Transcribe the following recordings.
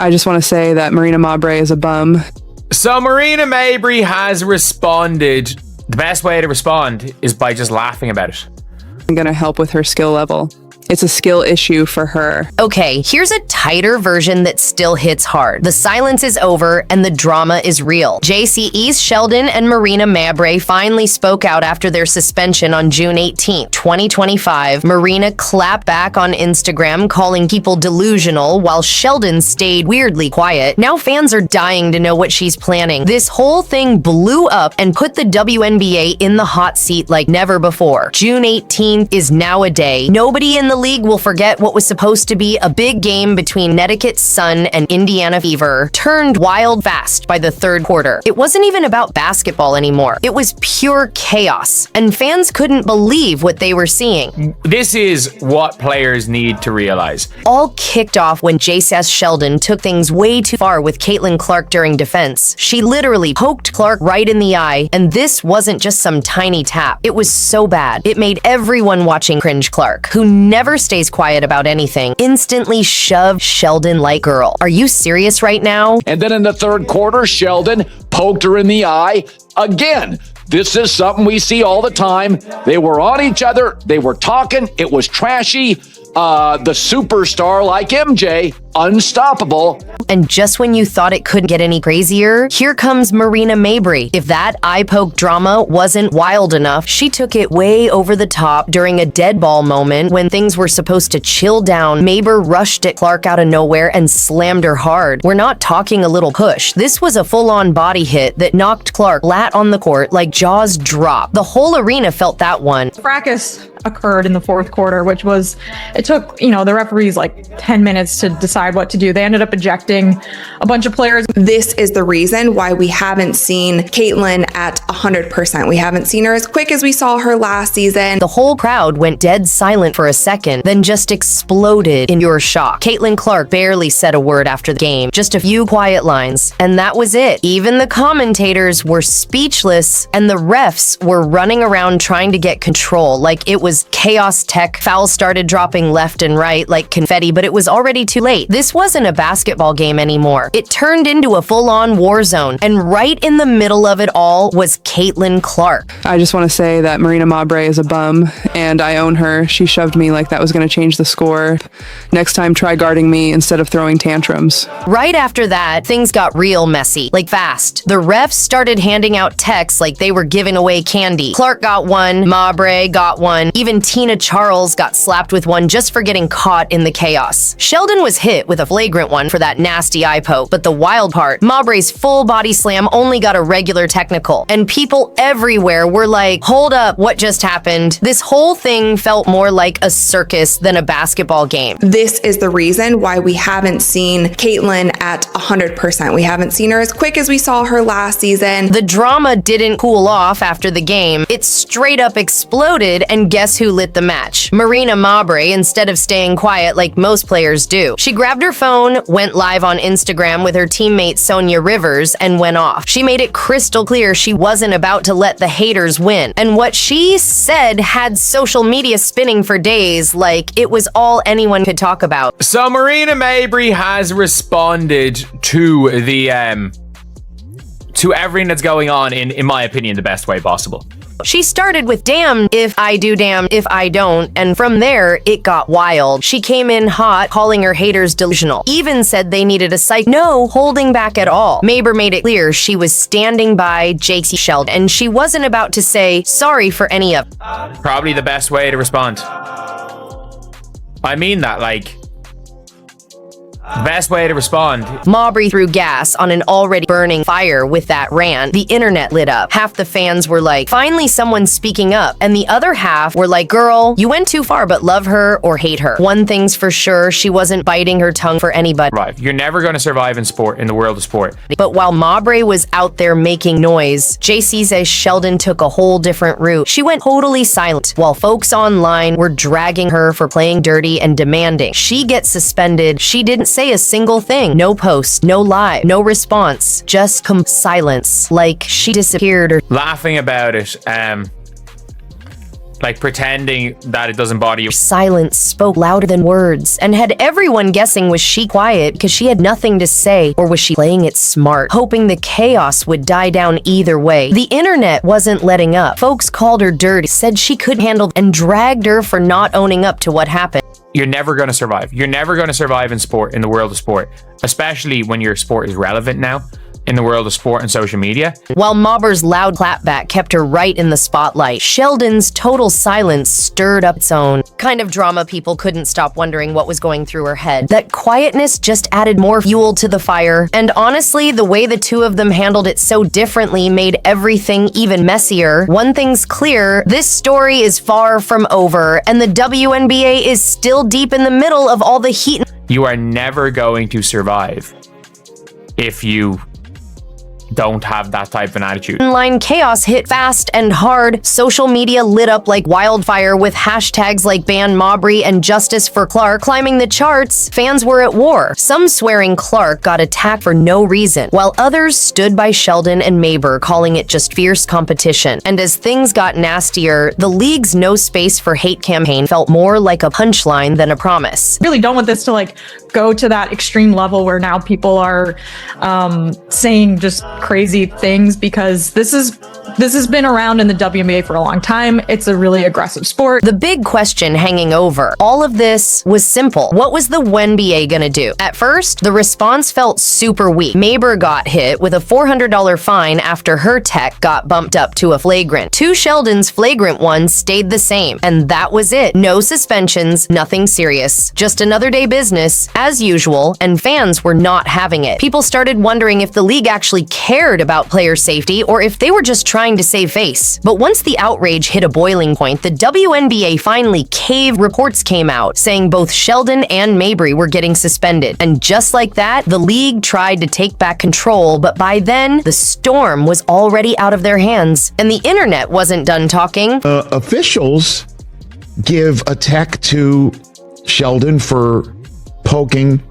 I just want to say that Marina Mabrey is a bum. So Marina Mabrey has responded. The best way to respond is by just laughing about it. I'm going to help with her skill level. It's a skill issue for her. Okay, here's a tighter version that still hits hard. The silence is over and the drama is real. Jacy Sheldon and Marina Mabrey finally spoke out after their suspension on June 18, 2025. Marina clapped back on Instagram, calling people delusional, while Sheldon stayed weirdly quiet. Now fans are dying to know what she's planning. This whole thing blew up and put the WNBA in the hot seat like never before. June 18th is now a day nobody in the league will forget. What was supposed to be a big game between Connecticut Sun and Indiana Fever turned wild fast by the third quarter. It wasn't even about basketball anymore. It was pure chaos, and fans couldn't believe what they were seeing. This is what players need to realize. All kicked off when Jacy Sheldon took things way too far with Caitlin Clark during defense. She literally poked Clark right in the eye, and this wasn't just some tiny tap. It was so bad, it made everyone watching cringe. Clark, who never stays quiet about anything, instantly shoved Sheldon like, girl, are you serious right now? And then in the third quarter, Sheldon poked her in the eye again. This is something we see all the time. They were on each other. They were talking. It was trashy. The superstar like MJ, unstoppable. And just when you thought it couldn't get any crazier, here comes Marina Mabrey. If that eye poke drama wasn't wild enough, she took it way over the top during a dead ball moment when things were supposed to chill down. Mabrey rushed at Clark out of nowhere and slammed her hard. We're not talking a little push. This was a full-on body hit that knocked Clark flat on the court like jaws dropped. The whole arena felt that one. Fracas occurred in the fourth quarter, which was, it took, the referees like 10 minutes to decide what to do. They ended up ejecting a bunch of players. This is the reason why we haven't seen Caitlin at 100%. We haven't seen her as quick as we saw her last season. The whole crowd went dead silent for a second, then just exploded in pure shock. Caitlin Clark barely said a word after the game, just a few quiet lines, and that was it. Even the commentators were speechless, and the refs were running around trying to get control like it was chaos tech. Fouls started dropping left and right like confetti, but it was already too late. This wasn't a basketball game anymore. It turned into a full-on war zone, and right in the middle of it all was Caitlin Clark. I just want to say that Marina Mabrey is a bum, and I own her. She shoved me like that was going to change the score. Next time, try guarding me instead of throwing tantrums. Right after that, things got real messy, like fast. The refs started handing out texts like they were giving away candy. Clark got one, Mabrey got one, even Tina Charles got slapped with one just for getting caught in the chaos. Sheldon was hit with a flagrant one for that nasty eye poke, but the wild part, Mabrey's full body slam only got a regular technical, and people everywhere were like, hold up, what just happened? This whole thing felt more like a circus than a basketball game. This is the reason why we haven't seen Caitlin at 100%. We haven't seen her as quick as we saw her last season. The drama didn't cool off after the game. It straight up exploded, and guess who lit the match? Marina Mabrey, instead of staying quiet like most players do. She grabbed her phone, went live on Instagram with her teammate Sonia Rivers, and went off. She made it crystal clear she wasn't about to let the haters win. And what she said had social media spinning for days like it was all anyone could talk about. So Marina Mabrey has responded to the to everything that's going on in my opinion, the best way possible. She started with damn if I do, damn if I don't, and from there, it got wild. She came in hot, calling her haters delusional. Even said they needed a psych. No holding back at all. Mabrey made it clear she was standing by Jacy Sheldon, and she wasn't about to say sorry for any of it. Probably the best way to respond. I mean that, like, best way to respond. Mabrey threw gas on an already burning fire with that rant. The internet lit up. Half the fans were like, finally someone's speaking up. And the other half were like, girl, you went too far, but love her or hate her. One thing's for sure, she wasn't biting her tongue for anybody. Right, you're never going to survive in sport, in the world of sport. But while Mabrey was out there making noise, Jacy says Sheldon took a whole different route. She went totally silent, while folks online were dragging her for playing dirty and demanding she get suspended. She didn't say a single thing. No post, no live, no response, just silence, like she disappeared or laughing about it. like pretending that it doesn't bother you. Silence spoke louder than words and had everyone guessing, was she quiet because she had nothing to say, or was she playing it smart, hoping the chaos would die down either way? The internet wasn't letting up. Folks called her dirty, said she couldn't handle, and dragged her for not owning up to what happened. You're never going to survive. You're never going to survive in sport, in the world of sport, especially when your sport is relevant now. In the world of sport and social media. While Mabrey's loud clapback kept her right in the spotlight, Sheldon's total silence stirred up its own kind of drama. People couldn't stop wondering what was going through her head. That quietness just added more fuel to the fire, and honestly, the way the two of them handled it so differently made everything even messier. One thing's clear, this story is far from over, and the WNBA is still deep in the middle of all the heat. You are never going to survive if you don't have that type of an attitude. Online chaos hit fast and hard. Social media lit up like wildfire with hashtags like Ban Mabrey and Justice for Clark climbing the charts. Fans were at war, some swearing Clark got attacked for no reason, while others stood by Sheldon and Mabrey, calling it just fierce competition. And as things got nastier, the league's No Space for Hate campaign felt more like a punchline than a promise. Really don't want this to like go to that extreme level where now people are saying just crazy things, because this has been around in the WNBA for a long time. It's a really aggressive sport. The big question hanging over all of this was simple. What was the WNBA gonna do? At first, the response felt super weak. Mabrey got hit with a $400 fine after her tech got bumped up to a flagrant. Two Sheldon's flagrant ones stayed the same, and that was it. No suspensions, nothing serious. Just another day business, as usual, and fans were not having it. People started wondering if the league actually cared about player safety or if they were just trying to save face. But once the outrage hit a boiling point, the WNBA finally caved. Reports came out saying both Sheldon and Mabrey were getting suspended. And just like that, the league tried to take back control, but by then, the storm was already out of their hands. And the internet wasn't done talking. Officials give a tech to Sheldon for poking.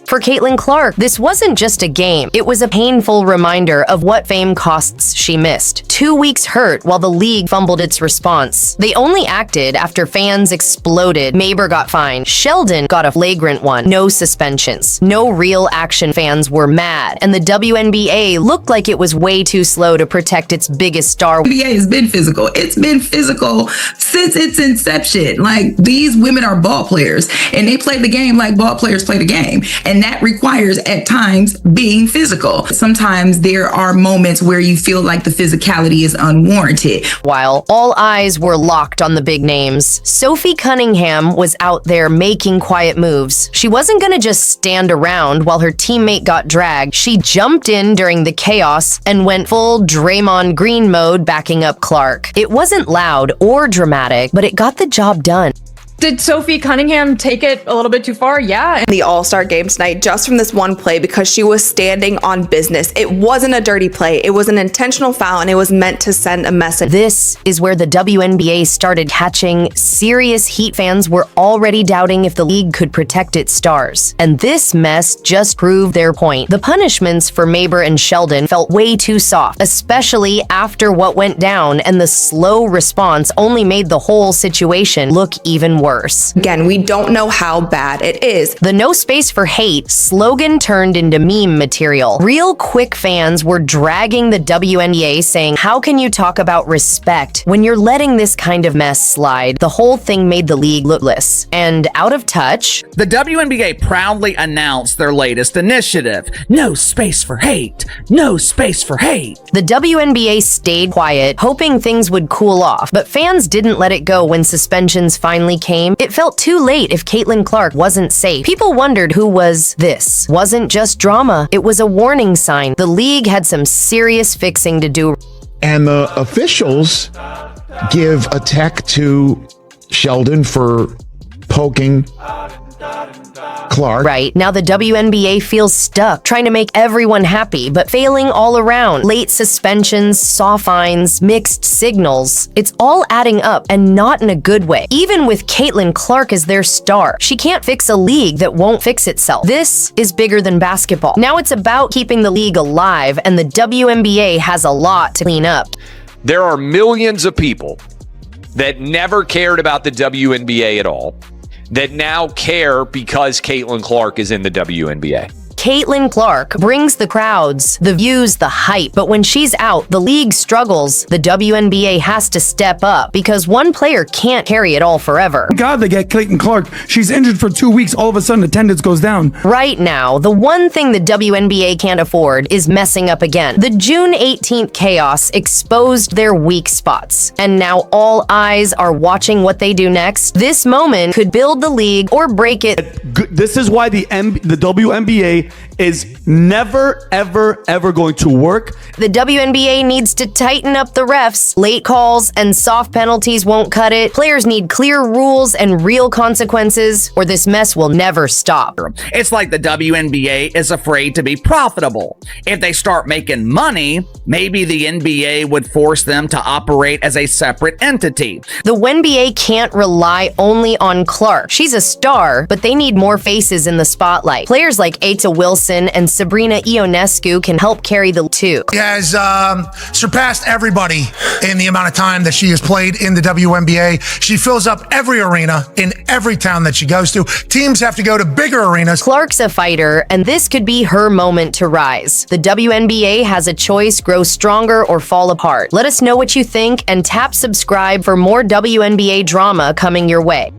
For Caitlin Clark, this wasn't just a game. It was a painful reminder of what fame costs she missed. 2 weeks hurt while the league fumbled its response. They only acted after fans exploded. Mabrey got fined. Sheldon got a flagrant one. No suspensions. No real action. Fans were mad. And the WNBA looked like it was way too slow to protect its biggest star. The NBA has been physical. It's been physical since its inception. Like, these women are ball players, and they play the game like ball players play the game. And that requires, at times, being physical. Sometimes there are moments where you feel like the physicality is unwarranted. While all eyes were locked on the big names, Sophie Cunningham was out there making quiet moves. She wasn't gonna just stand around while her teammate got dragged. She jumped in during the chaos and went full Draymond Green mode, backing up Clark. It wasn't loud or dramatic, but it got the job done. Did Sophie Cunningham take it a little bit too far? Yeah. The All-Star game tonight, just from this one play, because she was standing on business. It wasn't a dirty play. It was an intentional foul, and it was meant to send a message. This is where the WNBA started catching serious heat. Fans were already doubting if the league could protect its stars. And this mess just proved their point. The punishments for Mabrey and Sheldon felt way too soft, especially after what went down, and the slow response only made the whole situation look even worse. Again, we don't know how bad it is. The No Space for Hate slogan turned into meme material. Real quick fans were dragging the WNBA, saying, how can you talk about respect when you're letting this kind of mess slide? The whole thing made the league lookless and out of touch. The WNBA proudly announced their latest initiative, No Space for Hate, No Space for Hate. The WNBA stayed quiet, hoping things would cool off, but fans didn't let it go when suspensions finally came. It felt too late if Caitlin Clark wasn't safe. People wondered who was this. Wasn't just drama, it was a warning sign. The league had some serious fixing to do. And the officials give a tech to Sheldon for poking Clark. Right, now the WNBA feels stuck, trying to make everyone happy, but failing all around. Late suspensions, saw fines, mixed signals. It's all adding up, and not in a good way. Even with Caitlin Clark as their star, she can't fix a league that won't fix itself. This is bigger than basketball. Now it's about keeping the league alive, and the WNBA has a lot to clean up. There are millions of people that never cared about the WNBA at all, that now care because Caitlin Clark is in the WNBA. Caitlin Clark brings the crowds, the views, the hype, but when she's out, the league struggles. The WNBA has to step up because one player can't carry it all forever. God, they get Caitlin Clark. She's injured for 2 weeks. All of a sudden, attendance goes down. Right now, the one thing the WNBA can't afford is messing up again. The June 18th chaos exposed their weak spots, and now all eyes are watching what they do next. This moment could build the league or break it. This is why the WNBA is never, ever, ever going to work. The WNBA needs to tighten up the refs. Late calls and soft penalties won't cut it. Players need clear rules and real consequences, or this mess will never stop. It's like the WNBA is afraid to be profitable. If they start making money, maybe the NBA would force them to operate as a separate entity. The WNBA can't rely only on Clark. She's a star, but they need more faces in the spotlight. Players like A'ja Wilson and Sabrina Ionescu can help carry the two. She has surpassed everybody in the amount of time that she has played in the WNBA. She fills up every arena in every town that she goes to. Teams have to go to bigger arenas. Clark's a fighter, and this could be her moment to rise. The WNBA has a choice: grow stronger or fall apart. Let us know what you think and tap subscribe for more WNBA drama coming your way.